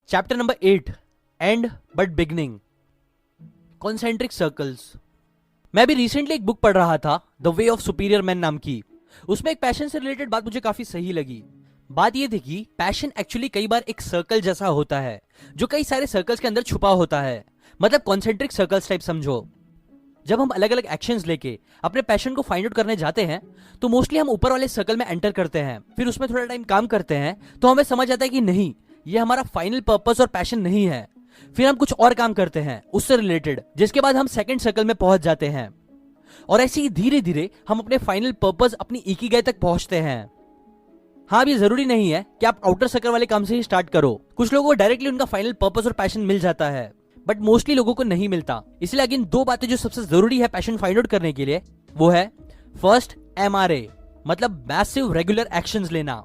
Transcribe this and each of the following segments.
Chapter number 8, and but beginning, concentric circles. मैं भी recently एक बुक पढ़ रहा था, the way of superior man नाम की। उसमें एक पैशन से रिलेटेड बात मुझे काफी सही लगी। बात यह थी कि पैशन एक्चुअली कई बार एक सर्कल जैसा होता है जो कई सारे सर्कल्स के अंदर छुपा होता है। मतलब कॉन्सेंट्रिक सर्कल्स टाइप समझो। जब हम अलग अलग एक्शंस लेके अपने पैशन को फाइंड आउट करने जाते हैं तो मोस्टली हम ऊपर वाले सर्कल में एंटर करते हैं, फिर उसमें थोड़ा टाइम काम करते हैं तो हमें समझ आता है कि नहीं, ये हमारा फाइनल पर्पस और पैशन नहीं है। फिर हम कुछ और काम करते हैं उससे रिलेटेड, जिसके बाद हम सेकंड सर्कल में पहुंच जाते हैं और ऐसे ही धीरे धीरे हम अपने फाइनल पर्पस, अपनी इकिगाई तक पहुंचते हैं। हाँ, अब ये जरूरी नहीं है कि आप आउटर सर्कल वाले काम से ही स्टार्ट करो। कुछ लोगों को डायरेक्टली उनका फाइनल पर्पस और पैशन मिल जाता है, बट मोस्टली लोगों को नहीं मिलता। इसलिए अगेन दो बातें जो सबसे जरूरी है पैशन फाइंड आउट करने के लिए, वो है फर्स्ट MRA, मतलब मैसिव रेगुलर एक्शंस लेना,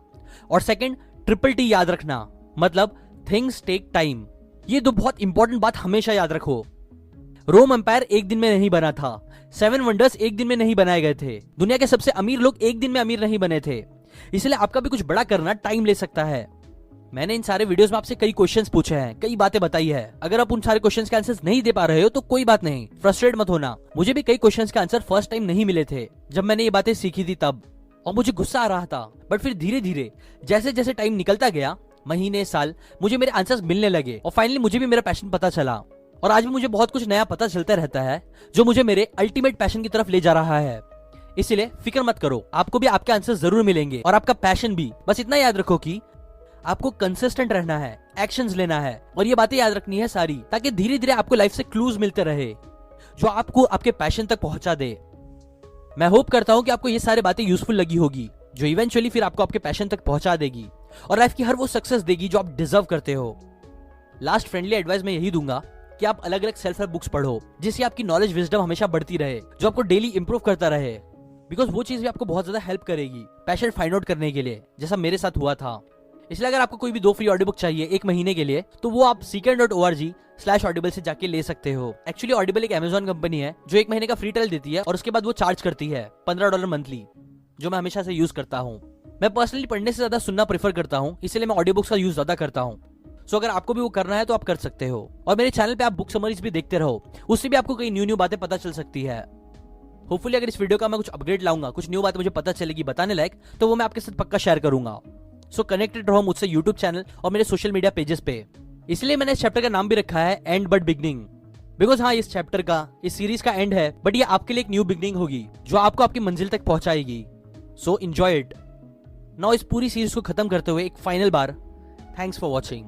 और सेकंड TTT याद रखना, मतलब थिंग्स टेक टाइम। ये दो बहुत इंपॉर्टेंट बात हमेशा याद रखो। रोम एम्पायर एक दिन में नहीं बना था, 7 वंडर्स एक दिन में नहीं बनाए गए थे, दुनिया के सबसे अमीर लोग एक दिन में अमीर नहीं बने थे। इसलिए आपका भी कुछ बड़ा करना टाइम ले सकता है। मैंने इन सारे वीडियोस में आपसे कई क्वेश्चंस पूछे हैं, कई बातें बताई है। अगर आप उन सारे क्वेश्चंस के आंसर्स नहीं दे पा रहे हो तो कोई बात नहीं, फ्रस्ट्रेट मत होना। मुझे भी कई क्वेश्चंस के आंसर फर्स्ट टाइम नहीं मिले थे जब मैंने ये बातें सीखी थी तब, और मुझे गुस्सा आ रहा था। बट फिर धीरे धीरे जैसे जैसे टाइम निकलता गया, महीने साल, मुझे मेरे आंसर्स मिलने लगे और फाइनली मुझे भी मेरा पैशन पता चला। और आज भी मुझे बहुत कुछ नया पता चलता रहता है जो मुझे मेरे अल्टीमेट पैशन की तरफ ले जा रहा है। इसलिए फिक्र मत करो, आपको भी आपके आंसर जरूर मिलेंगे और आपका पैशन भी। बस इतना याद रखो कि आपको कंसिस्टेंट रहना है, एक्शंस लेना है और ये बातें याद रखनी है सारी, ताकि धीरे धीरे आपको लाइफ से क्लूज मिलते रहे जो आपको आपके पैशन तक पहुंचा दे। मैं होप करता हूं कि आपको ये सारी बातें यूजफुल लगी होगी, जो इवेंचुअली फिर आपको आपके पैशन तक पहुंचा देगी और लाइफ की हर वो सक्सेस देगी जो आप डिजर्व करते हो। लास्ट फ्रेंडली एडवाइस मैं यही दूंगा कि आप अलग अलग सेल्फ हेल्प बुक्स पढ़ो, जिससे आपकी नॉलेज विजडम हमेशा बढ़ती रहे, जो आपको डेली इंप्रूव करता रहे, बिकॉज वो चीज भी आपको बहुत ज्यादा हेल्प करेगी पैशन फाइंड आउट करने के लिए, जैसा मेरे साथ हुआ था। इसलिए अगर आपको कोई भी 2 फ्री ऑडियो बुक चाहिए 1 महीने के लिए, तो वो आप seekern.org/audible से जाके ले सकते हो। एक्चुअली ऑडिबल एक अमेजॉन कंपनी है जो 1 महीने का फ्री ट्रायल देती है और उसके बाद वो चार्ज करती है $15 मंथली, जो मैं हमेशा से यूज करता हूँ। मैं पर्सनली पढ़ने से ज्यादा सुनना प्रेफर करता हूँ, इसलिए मैं ऑडियो बुक्स का यूज ज्यादा करता हूँ। सो अगर आपको भी वो करना है तो आप कर सकते हो। और मेरे चैनल पे आप बुक समरीज भी देखते रहो, उससे भी आपको कई न्यू बातें पता चल सकती है। होपफुली अगर इस वीडियो का मैं कुछ अपग्रेड लाऊंगा, कुछ न्यू बात मुझे पता चलेगी बताने लायक, तो वो मैं आपके साथ पक्का शेयर करूंगा। सो कनेक्टेड रहो मुझसे यूट्यूब चैनल और मेरे सोशल मीडिया पेजेस पे। इसलिए मैंने इस चैप्टर का नाम भी रखा है एंड बट बिगनिंग, बिकॉज हाँ, इस चैप्टर का, इस सीरीज का एंड है, बट ये आपके लिए एक न्यू बिगनिंग होगी जो आपको आपकी मंजिल तक पहुंचाएगी। So enjoy it. नाउ इस पूरी सीरीज को खत्म करते हुए एक final bar, thanks for watching.